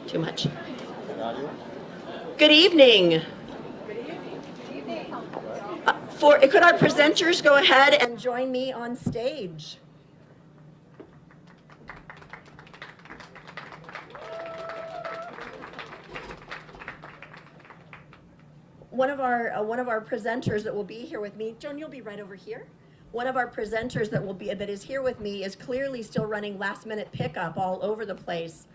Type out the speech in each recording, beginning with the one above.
Too much. Good evening. Could our presenters go ahead and join me on stage? One of our presenters that will be here with me, Joan, you'll be right over here. One of our presenters that is here with me is clearly still running last minute pickup all over the place.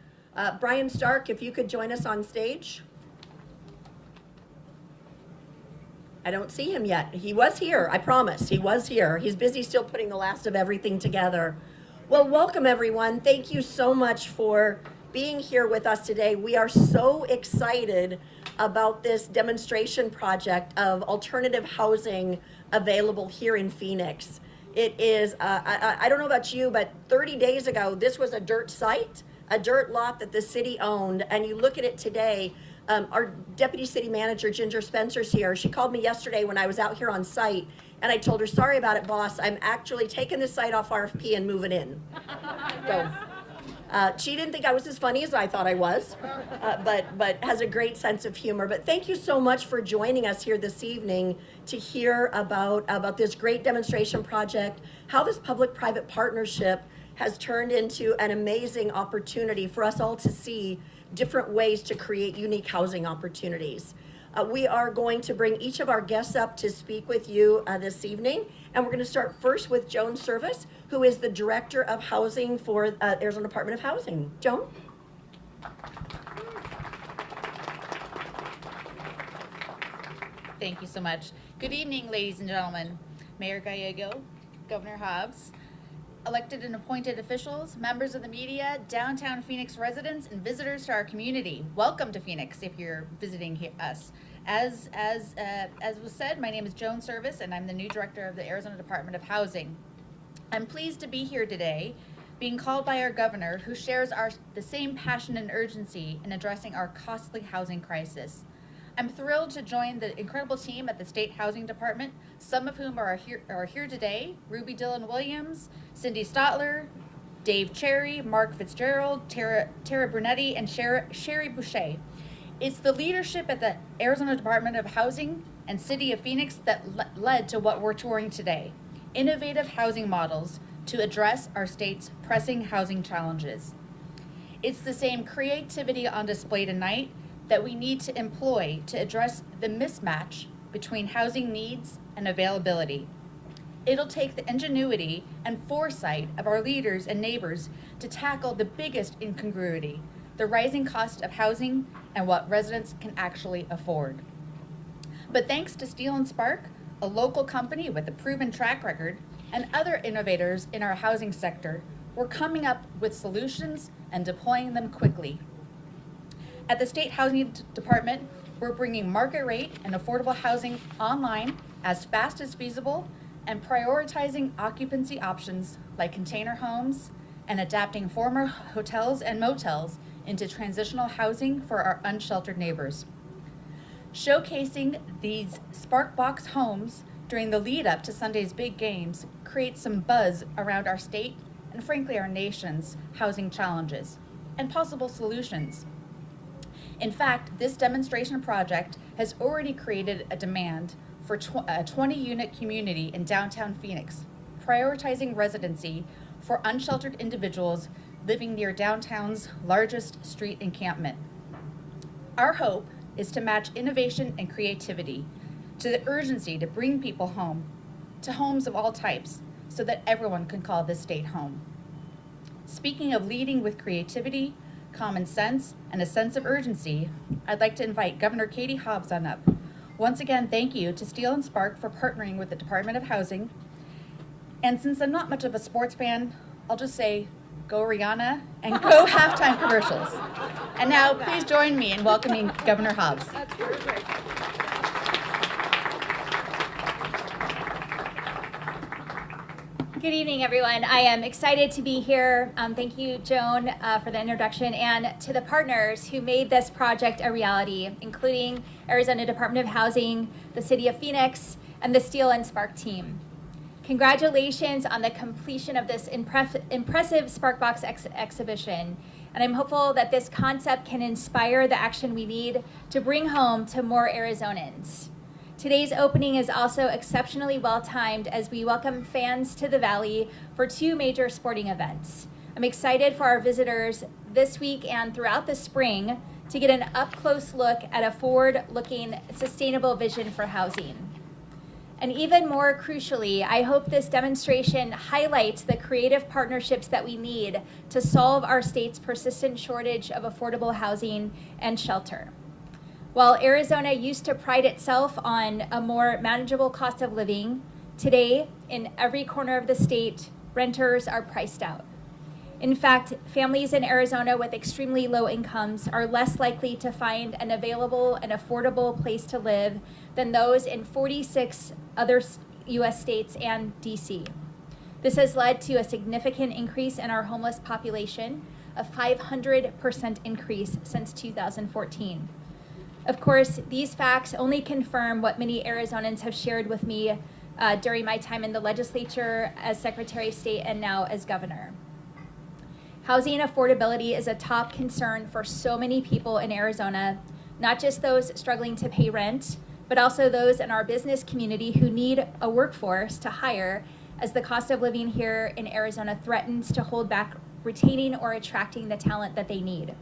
Brian Stark, if you could join us on stage. I don't see him yet. He was here, I promise. He was here. He's busy still putting the last of everything together. Well, welcome everyone. Thank you so much for being here with us today. We are so excited about this demonstration project of alternative housing available here in Phoenix. It is, I don't know about you, but 30 days ago, this was a dirt site, a dirt lot that the city owned, and you look at it today. Our deputy city manager, Ginger Spencer's here. She called me yesterday when I was out here on site, and I told her, sorry about it, boss. I'm actually taking this site off RFP and moving in. So, she didn't think I was as funny as I thought I was, but has a great sense of humor. But thank you so much for joining us here this evening to hear about this great demonstration project, how this public-private partnership has turned into an amazing opportunity for us all to see different ways to create unique housing opportunities. We are going to bring each of our guests up to speak with you this evening, and we're going to start first with Joan Service, who is the Director of Housing for Arizona Department of Housing. Joan? Thank you so much. Good evening, ladies and gentlemen. Mayor Gallego, Governor Hobbs, elected and appointed officials, members of the media, downtown Phoenix residents, and visitors to our community. Welcome to Phoenix if you're visiting us. As was said, my name is Joan Service, and I'm the new director of the Arizona Department of Housing. I'm pleased to be here today, being called by our governor, who shares the same passion and urgency in addressing our costly housing crisis. I'm thrilled to join the incredible team at the State Housing Department, some of whom are here today: Ruby Dillon Williams, Cindy Stotler, Dave Cherry, Mark Fitzgerald, Tara Brunetti, and Sherry Boucher. It's the leadership at the Arizona Department of Housing and City of Phoenix that led to what we're touring today: innovative housing models to address our state's pressing housing challenges. It's the same creativity on display tonight that we need to employ to address the mismatch between housing needs and availability. It'll take the ingenuity and foresight of our leaders and neighbors to tackle the biggest incongruity: the rising cost of housing and what residents can actually afford. But thanks to Steel & Spark, a local company with a proven track record, and other innovators in our housing sector, we're coming up with solutions and deploying them quickly. At the State Housing Department, we're bringing market rate and affordable housing online as fast as feasible, and prioritizing occupancy options like container homes and adapting former hotels and motels into transitional housing for our unsheltered neighbors. Showcasing these Sparkbox homes during the lead up to Sunday's big games creates some buzz around our state and frankly our nation's housing challenges and possible solutions. In fact, this demonstration project has already created a demand for a 20-unit community in downtown Phoenix, prioritizing residency for unsheltered individuals living near downtown's largest street encampment. Our hope is to match innovation and creativity to the urgency to bring people home, to homes of all types, so that everyone can call this state home. Speaking of leading with creativity, common sense, and a sense of urgency, I'd like to invite Governor Katie Hobbs on up. Once again, thank you to Steel & Spark for partnering with the Department of Housing. And since I'm not much of a sports fan, I'll just say, go Rihanna and go halftime commercials. And now, please join me in welcoming Governor Hobbs. That's perfect. Good evening, everyone. I am excited to be here. Thank you, Joan, for the introduction, and to the partners who made this project a reality, including Arizona Department of Housing, the City of Phoenix, and the Steel & Spark team. Congratulations on the completion of this impressive Sparkbox exhibition. And I'm hopeful that this concept can inspire the action we need to bring home to more Arizonans. Today's opening is also exceptionally well-timed as we welcome fans to the Valley for 2 major sporting events. I'm excited for our visitors this week and throughout the spring to get an up-close look at a forward-looking, sustainable vision for housing. And even more crucially, I hope this demonstration highlights the creative partnerships that we need to solve our state's persistent shortage of affordable housing and shelter. While Arizona used to pride itself on a more manageable cost of living, today, in every corner of the state, renters are priced out. In fact, families in Arizona with extremely low incomes are less likely to find an available and affordable place to live than those in 46 other U.S. states and D.C. This has led to a significant increase in our homeless population, a 500% increase since 2014. Of course, these facts only confirm what many Arizonans have shared with me during my time in the legislature as Secretary of State and now as governor. Housing affordability is a top concern for so many people in Arizona, not just those struggling to pay rent, but also those in our business community who need a workforce to hire as the cost of living here in Arizona threatens to hold back retaining or attracting the talent that they need.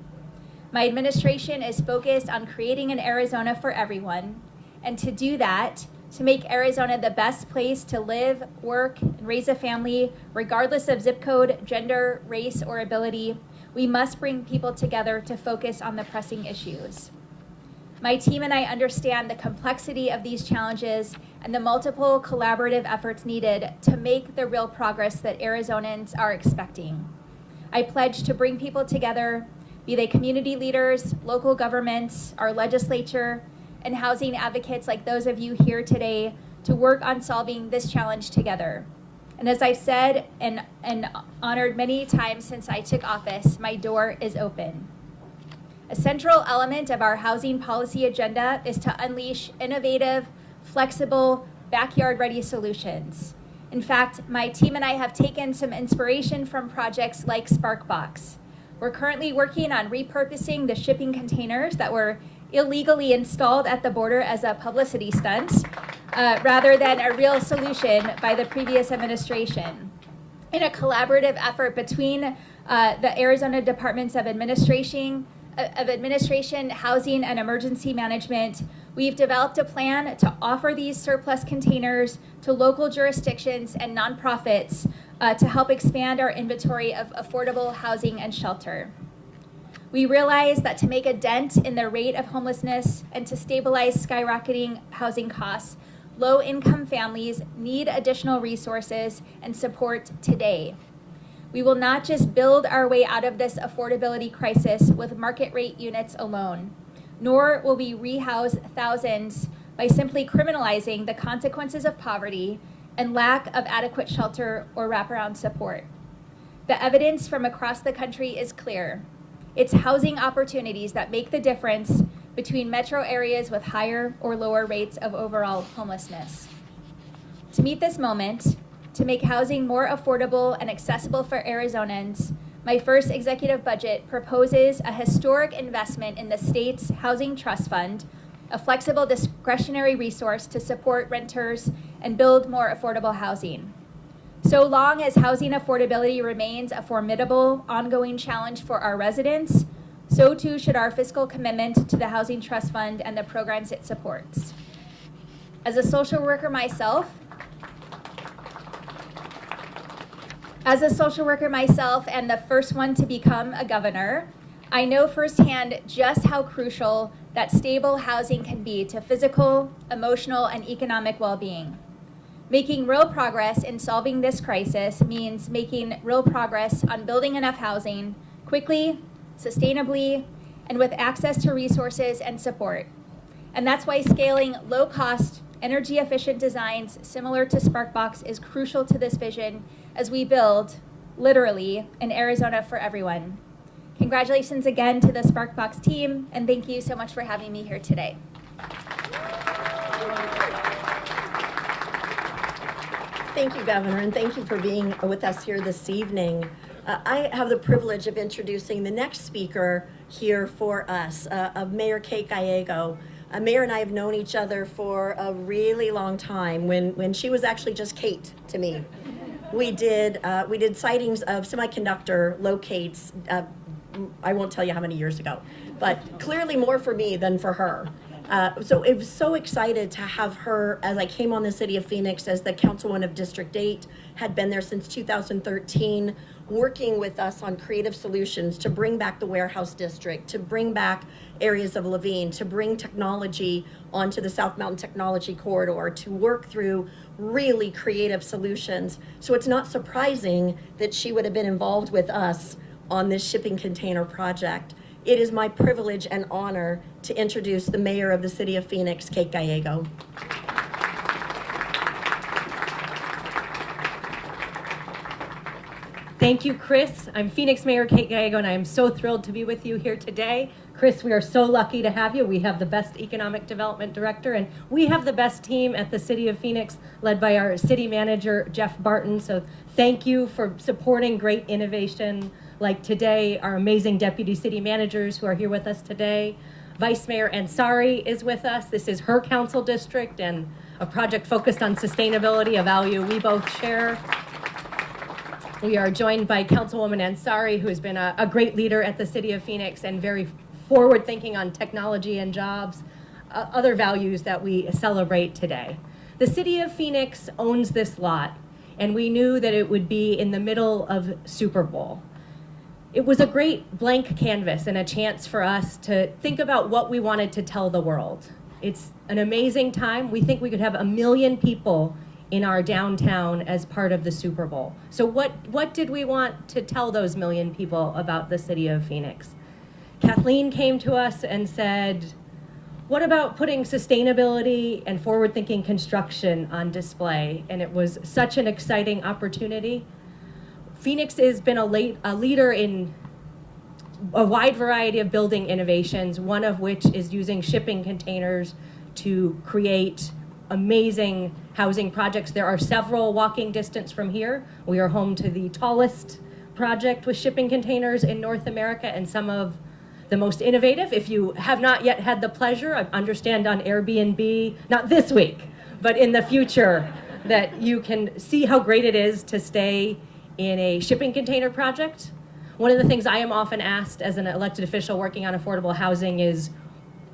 My administration is focused on creating an Arizona for everyone, and to do that, to make Arizona the best place to live, work, and raise a family, regardless of zip code, gender, race, or ability, we must bring people together to focus on the pressing issues. My team and I understand the complexity of these challenges and the multiple collaborative efforts needed to make the real progress that Arizonans are expecting. I pledge to bring people together, be they community leaders, local governments, our legislature, and housing advocates like those of you here today to work on solving this challenge together. And as I've said and honored many times since I took office, my door is open. A central element of our housing policy agenda is to unleash innovative, flexible, backyard-ready solutions. In fact, my team and I have taken some inspiration from projects like Sparkbox. We're currently working on repurposing the shipping containers that were illegally installed at the border as a publicity stunt, rather than a real solution by the previous administration. In a collaborative effort between the Arizona Departments of Administration, Housing, and Emergency Management, we've developed a plan to offer these surplus containers to local jurisdictions and nonprofits to help expand our inventory of affordable housing and shelter. We realize that to make a dent in the rate of homelessness and to stabilize skyrocketing housing costs, low-income families need additional resources and support today. We will not just build our way out of this affordability crisis with market rate units alone, nor will we rehouse thousands by simply criminalizing the consequences of poverty and lack of adequate shelter or wraparound support. The evidence from across the country is clear. It's housing opportunities that make the difference between metro areas with higher or lower rates of overall homelessness. To meet this moment, to make housing more affordable and accessible for Arizonans, my first executive budget proposes a historic investment in the state's Housing Trust Fund, a flexible discretionary resource to support renters and build more affordable housing. So long as housing affordability remains a formidable, ongoing challenge for our residents, so too should our fiscal commitment to the Housing Trust Fund and the programs it supports. As a social worker myself, and the first one to become a governor, I know firsthand just how crucial that stable housing can be to physical, emotional, and economic well-being. Making real progress in solving this crisis means making real progress on building enough housing quickly, sustainably, and with access to resources and support. And that's why scaling low-cost, energy-efficient designs similar to Sparkbox is crucial to this vision as we build, literally, an Arizona for everyone. Congratulations again to the Sparkbox team, and thank you so much for having me here today. Thank you, Governor, and thank you for being with us here this evening. I have the privilege of introducing the next speaker here for us, of Mayor Kate Gallego. Mayor and I have known each other for a really long time, when she was actually just Kate to me. We did sightings of semiconductor locates, I won't tell you how many years ago, but clearly more for me than for her. So I was so excited to have her as I came on the city of Phoenix as the councilwoman of District 8, had been there since 2013, working with us on creative solutions to bring back the warehouse district, to bring back areas of Levine, to bring technology onto the South Mountain Technology Corridor, to work through really creative solutions. So it's not surprising that she would have been involved with us on this shipping container project. It is my privilege and honor to introduce the mayor of the city of Phoenix, Kate Gallego. Thank you, Chris. I'm Phoenix Mayor Kate Gallego, and I am so thrilled to be with you here today. Chris, we are so lucky to have you. We have the best economic development director, and we have the best team at the city of Phoenix, led by our city manager, Jeff Barton. So thank you for supporting great innovation like today, our amazing deputy city managers who are here with us today. Vice Mayor Ansari is with us. This is her council district and a project focused on sustainability, a value we both share. We are joined by Councilwoman Ansari, who has been a great leader at the city of Phoenix and very forward-thinking on technology and jobs, other values that we celebrate today. The city of Phoenix owns this lot, and we knew that it would be in the middle of Super Bowl. It was a great blank canvas and a chance for us to think about what we wanted to tell the world. It's an amazing time. We think we could have 1 million people in our downtown as part of the Super Bowl. So what did we want to tell those 1 million people about the city of Phoenix? Kathleen came to us and said, what about putting sustainability and forward-thinking construction on display? And it was such an exciting opportunity. Phoenix has been a leader in a wide variety of building innovations, one of which is using shipping containers to create amazing housing projects. There are several walking distance from here. We are home to the tallest project with shipping containers in North America and some of the most innovative. If you have not yet had the pleasure, I understand on Airbnb, not this week, but in the future, that you can see how great it is to stay in a shipping container project. One of the things I am often asked as an elected official working on affordable housing is,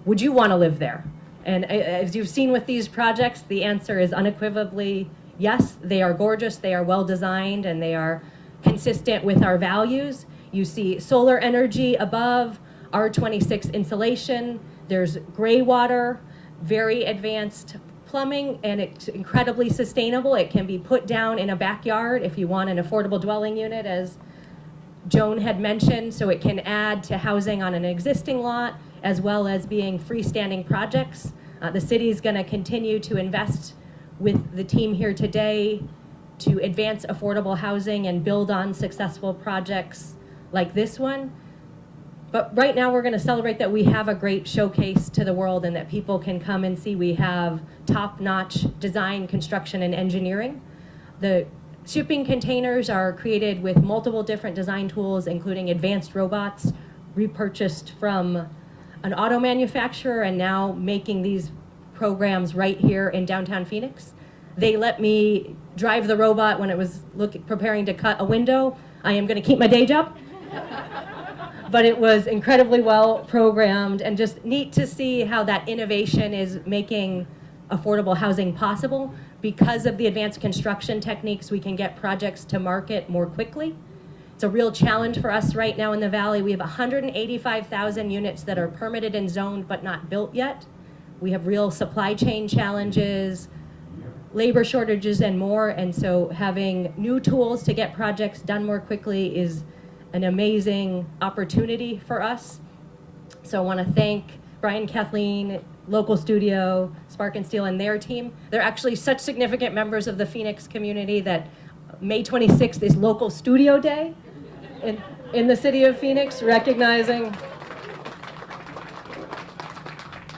would you want to live there? And as you've seen with these projects, the answer is unequivocally yes. They are gorgeous, they are well designed, and they are consistent with our values. You see solar energy above, R26 insulation, there's gray water, very advanced plumbing, and it's incredibly sustainable. It can be put down in a backyard if you want an affordable dwelling unit, as Joan had mentioned, so it can add to housing on an existing lot, as well as being freestanding projects. The city is going to continue to invest with the team here today to advance affordable housing and build on successful projects like this one. But right now we're going to celebrate that we have a great showcase to the world and that people can come and see we have top-notch design, construction, and engineering. The shipping containers are created with multiple different design tools, including advanced robots repurchased from an auto manufacturer and now making these programs right here in downtown Phoenix. They let me drive the robot when it was preparing to cut a window. I am going to keep my day job. But it was incredibly well programmed and just neat to see how that innovation is making affordable housing possible. Because of the advanced construction techniques, we can get projects to market more quickly. It's a real challenge for us right now in the Valley. We have 185,000 units that are permitted and zoned but not built yet. We have real supply chain challenges, labor shortages, and more. And so having new tools to get projects done more quickly is an amazing opportunity for us. So I want to thank Brian, Kathleen, local studio, Spark and Steel, and their team. They're actually such significant members of the Phoenix community that May 26th is Local Studio Day in the city of Phoenix, recognizing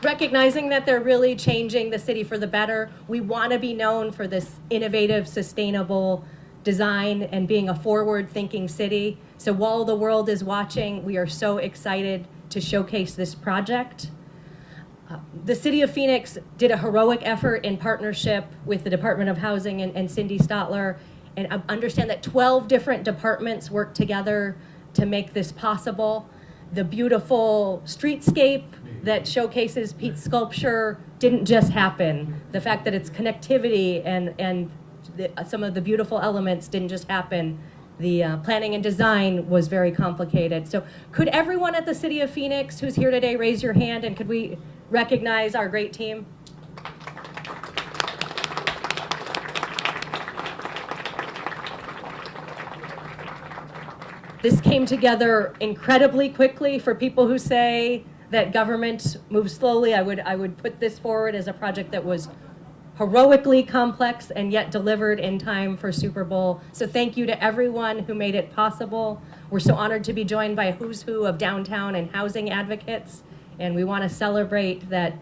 recognizing that they're really changing the city for the better. We want to be known for this innovative, sustainable design and being a forward-thinking city. So while the world is watching, we are so excited to showcase this project. The City of Phoenix did a heroic effort in partnership with the Department of Housing and Cindy Stotler, and I understand that 12 different departments worked together to make this possible. The beautiful streetscape that showcases Pete's sculpture didn't just happen. The fact that it's connectivity and some of the beautiful elements didn't just happen. The planning and design was very complicated. So could everyone at the City of Phoenix who's here today raise your hand, and could we recognize our great team? This came together incredibly quickly. For people who say that government moves slowly, I would put this forward as a project that was heroically complex and yet delivered in time for Super Bowl. So thank you to everyone who made it possible. We're so honored to be joined by a who's who of downtown and housing advocates, and we want to celebrate that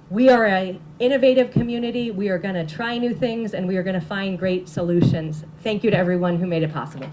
we are an innovative community. We are going to try new things, and we are going to find great solutions. Thank you to everyone who made it possible.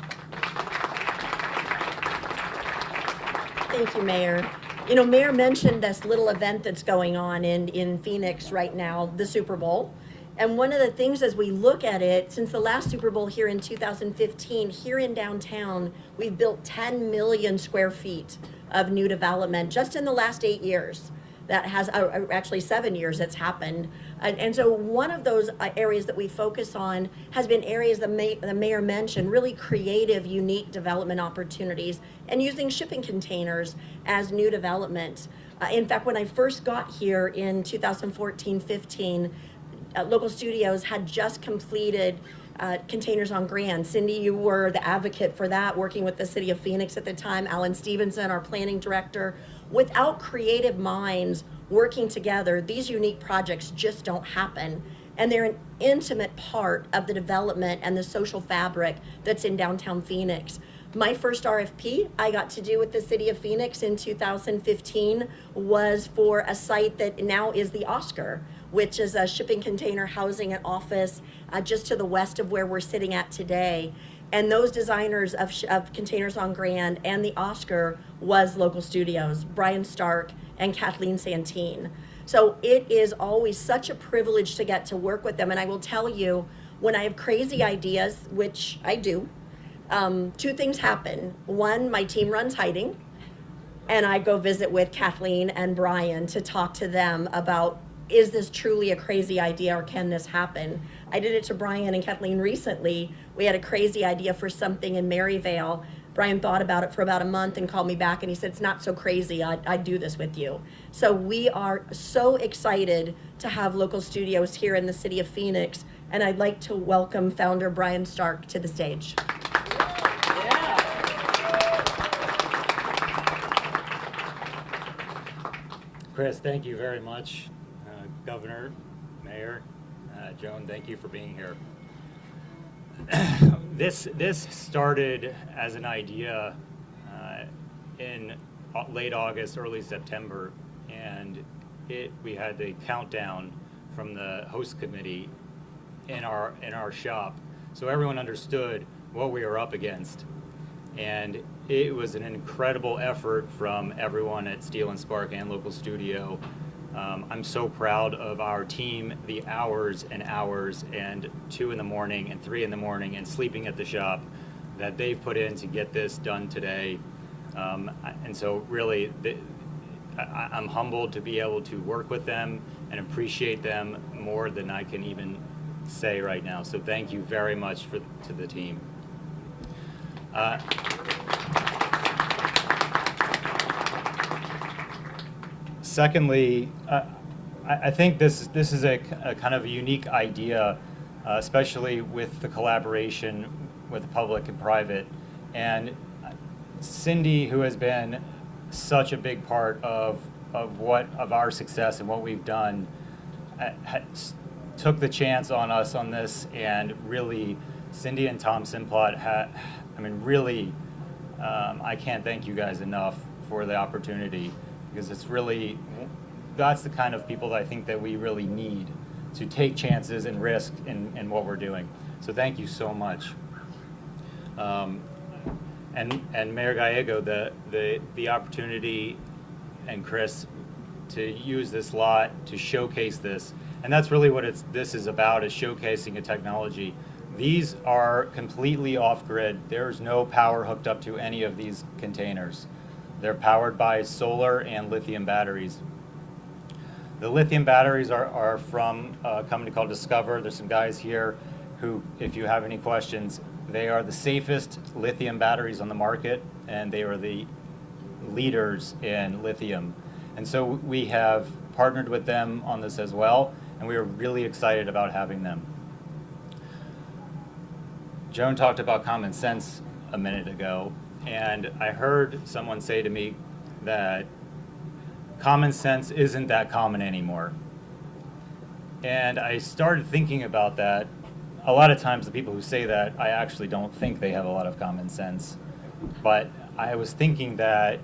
Thank you, Mayor. You know, Mayor mentioned this little event that's going on in Phoenix right now, the Super Bowl. And one of the things as we look at it, since the last Super Bowl here in 2015, here in downtown, we've built 10 million square feet of new development just in the last 8 years. That has, actually 7 years it's happened. And so one of those areas that we focus on has been areas the mayor mentioned, really creative, unique development opportunities, and using shipping containers as new development. In fact, when I first got here in 2014-15, Local Studios had just completed Containers on Grand. Cindy, you were the advocate for that, working with the City of Phoenix at the time, Alan Stevenson, our planning director. Without creative minds working together, these unique projects just don't happen. And they're an intimate part of the development and the social fabric that's in downtown Phoenix. My first RFP I got to do with the City of Phoenix in 2015 was for a site that now is the Oscar, which is a shipping container housing and office just to the west of where we're sitting at today. And those designers of Containers on Grand and the Oscar was Local Studios, Brian Stark and Kathleen Santine. So it is always such a privilege to get to work with them. And I will tell you, when I have crazy ideas, which I do, two things happen. One, my team runs hiding, and I go visit with Kathleen and Brian to talk to them about, is this truly a crazy idea or can this happen? I did it to Brian and Kathleen recently. We had a crazy idea for something in Maryvale. Brian thought about it for about a month and called me back and he said, it's not so crazy, I'd do this with you. So we are so excited to have Local Studios here in the City of Phoenix, and I'd like to welcome founder Brian Stark to the stage. Chris, thank you very much. Governor, Mayor, Joan, thank you for being here. This started as an idea in late August, early September, and we had the countdown from the host committee in our shop, so everyone understood what we were up against. And it was an incredible effort from everyone at Steel and Spark and Local Studio. I'm so proud of our team, the hours and hours, and 2 in the morning and 3 in the morning and sleeping at the shop that they've put in to get this done today. And so really, I'm humbled to be able to work with them and appreciate them more than I can even say right now. So thank you very much to the team. Secondly, I think this is a kind of a unique idea, especially with the collaboration with public and private. And Cindy, who has been such a big part of our success and what we've done, took the chance on us on this, and really, Cindy and Tom Simplot I can't thank you guys enough for the opportunity, because it's really that's the kind of people that I think that we really need to take chances and risk in what we're doing. So thank you so much. And Mayor Gallego, the opportunity, and Chris, to use this lot to showcase this, and that's really what this is about, is showcasing a technology. These are completely off-grid. There's no power hooked up to any of these containers. They're powered by solar and lithium batteries. The lithium batteries are from a company called Discover. There's some guys here who, if you have any questions, they are the safest lithium batteries on the market, and they are the leaders in lithium. And so we have partnered with them on this as well, and we are really excited about having them. Joan talked about common sense a minute ago, and I heard someone say to me that common sense isn't that common anymore. And I started thinking about that. A lot of times the people who say that, I actually don't think they have a lot of common sense. But I was thinking that,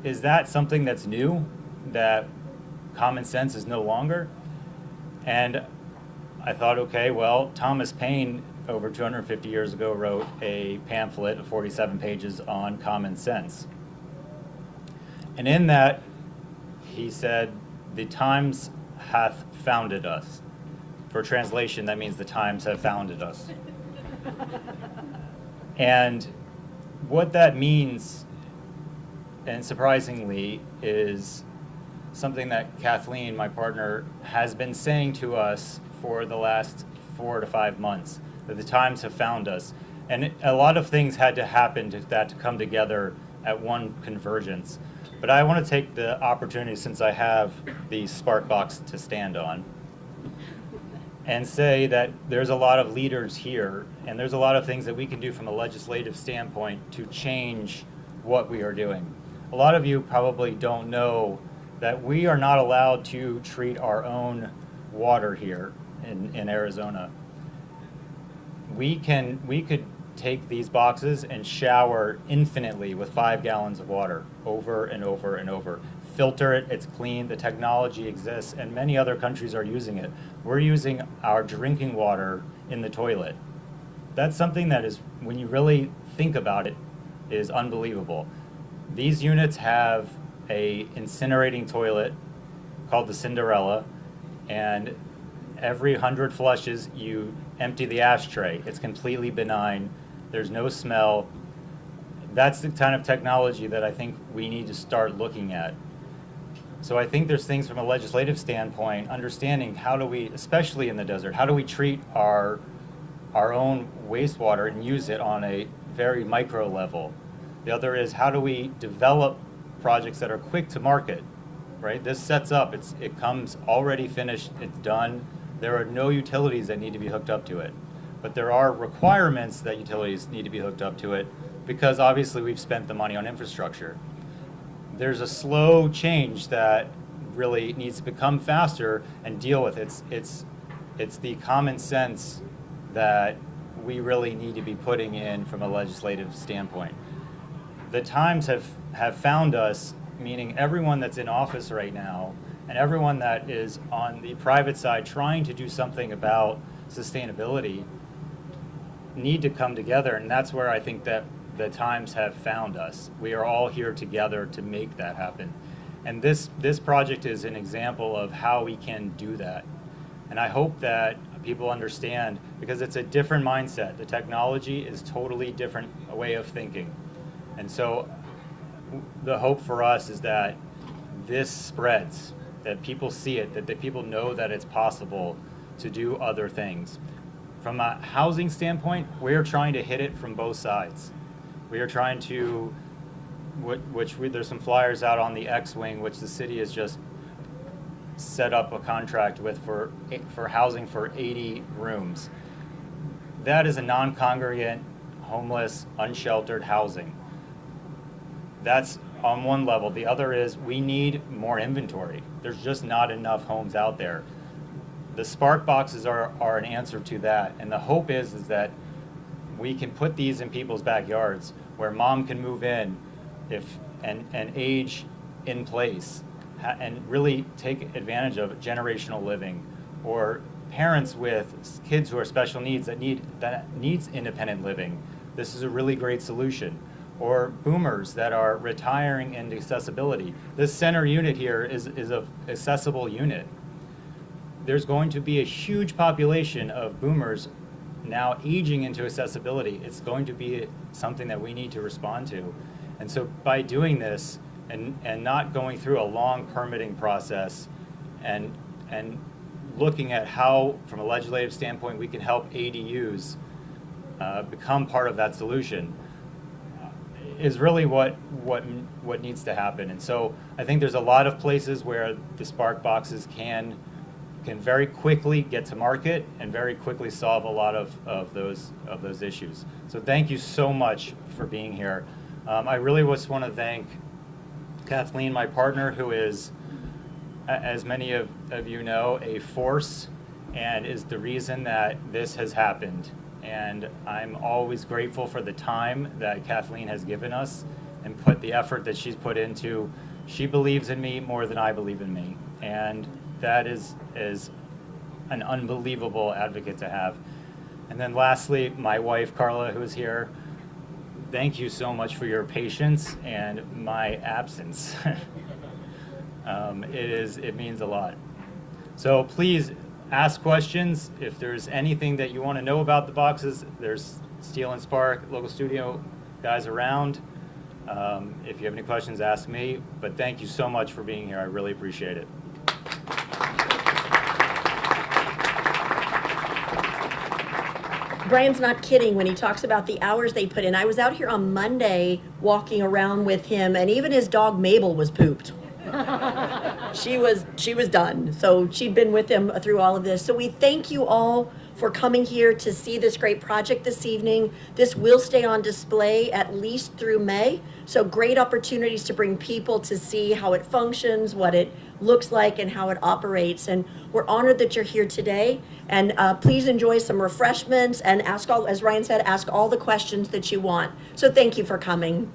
is that something that's new, that common sense is no longer? And I thought, okay, well, Thomas Paine, over 250 years ago, wrote a pamphlet of 47 pages on common sense. And in that, he said, the times hath founded us. For translation, that means the times have founded us. And what that means, and surprisingly, is something that Kathleen, my partner, has been saying to us for the last 4 to 5 months, that the times have found us. And a lot of things had to happen to come together at one convergence. But I want to take the opportunity, since I have the Sparkbox to stand on, and say that there's a lot of leaders here, and there's a lot of things that we can do from a legislative standpoint to change what we are doing. A lot of you probably don't know that we are not allowed to treat our own water here in Arizona. We could take these boxes and shower infinitely with 5 gallons of water over and over and over. Filter it, it's clean, the technology exists, and many other countries are using it. We're using our drinking water in the toilet. That's something that is, when you really think about it, is unbelievable. These units have a incinerating toilet called the Cinderella, and every 100 flushes you empty the ashtray. It's completely benign. There's no smell. That's the kind of technology that I think we need to start looking at. So I think there's things from a legislative standpoint, understanding how do we, especially in the desert, how do we treat our own wastewater and use it on a very micro level. The other is, how do we develop projects that are quick to market, right? This sets up, it comes already finished, it's done. There are no utilities that need to be hooked up to it. But there are requirements that utilities need to be hooked up to it, because obviously we've spent the money on infrastructure. There's a slow change that really needs to become faster and deal with. It's the common sense that we really need to be putting in from a legislative standpoint. The times have found us, meaning everyone that's in office right now and everyone that is on the private side trying to do something about sustainability need to come together, and that's where I think that the times have found us. We are all here together to make that happen. And this project is an example of how we can do that. And I hope that people understand, because it's a different mindset. The technology is totally different way of thinking. And so the hope for us is that this spreads, that people see it, that the people know that it's possible to do other things. From a housing standpoint, we're trying to hit it from both sides. We are trying to, there's some flyers out on the X-Wing, which the city has just set up a contract with for housing for 80 rooms. That is a non-congregant, homeless, unsheltered housing. That's on one level. The other is we need more inventory. There's just not enough homes out there. The Spark boxes are an answer to that, and the hope is that we can put these in people's backyards where mom can move in and age in place, and really take advantage of generational living, or parents with kids who are special needs that needs independent living. This is a really great solution. Or boomers that are retiring into accessibility. This center unit here is a accessible unit. There's going to be a huge population of boomers now aging into accessibility. It's going to be something that we need to respond to. And so by doing this and not going through a long permitting process and looking at how, from a legislative standpoint, we can help ADUs become part of that solution, is really what needs to happen. And so I think there's a lot of places where the Spark boxes can very quickly get to market and very quickly solve a lot of those issues. So thank you so much for being here. I really just want to thank Kathleen, my partner, who is, as many of you know, a force and is the reason that this has happened. And I'm always grateful for the time that Kathleen has given us and put the effort that she's put into. She believes in me more than I believe in me. And that is an unbelievable advocate to have. And then lastly, my wife, Carla, who is here, thank you so much for your patience and my absence. It means a lot. So please, ask questions. If there's anything that you want to know about the boxes, there's Steel and Spark local studio guys around. If you have any questions, ask me. But thank you so much for being here. I really appreciate it. Brian's not kidding when he talks about the hours they put in. I was out here on Monday walking around with him, and even his dog Mabel was pooped. She was done. So she'd been with him through all of this. So we thank you all for coming here to see this great project this evening. This will stay on display at least through May. So great opportunities to bring people to see how it functions, what it looks like, and how it operates. And we're honored that you're here today. And please enjoy some refreshments and ask all, as Ryan said, ask all the questions that you want. So thank you for coming.